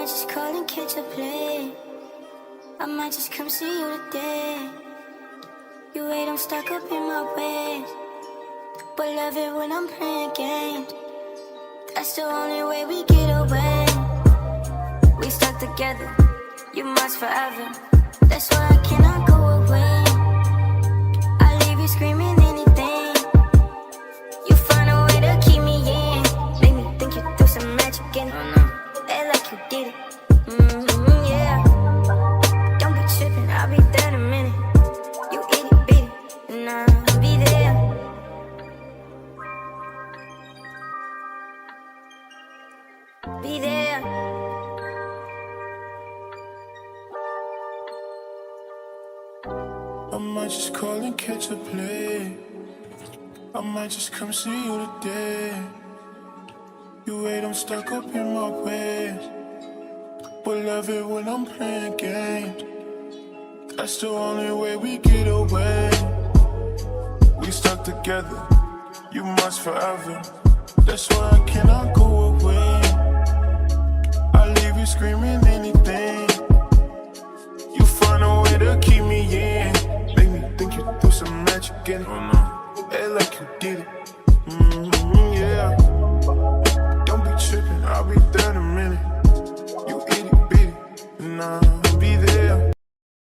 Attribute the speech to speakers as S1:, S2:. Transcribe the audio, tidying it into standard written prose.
S1: might just call and catch a play. I might just come see you today. You ain't I'm stuck up in my ways, but love it when I'm playing games. That's the only way we get away. We stuck together, you must forever. That's why I cannot go away. I leave you screaming anything. You find a way to keep me in. Make me think you do some magic in it. Act like you did it. Yeah. Don't be tripping, I'll be there in a minute. You itty bitty, and I'll be there. Be there.
S2: I might just call and catch a play. I might just come see you today. You wait, I'm stuck up in my ways, but love it when I'm playing games. That's the only way we get away. We stuck together, you must forever. That's why I cannot go away. I leave you screaming anything. You find a way to keep me in. Make me think you do some magic in it. Act like you did it. Yeah. Don't be tripping, I'll be there in a minute. You itty bitty, nah.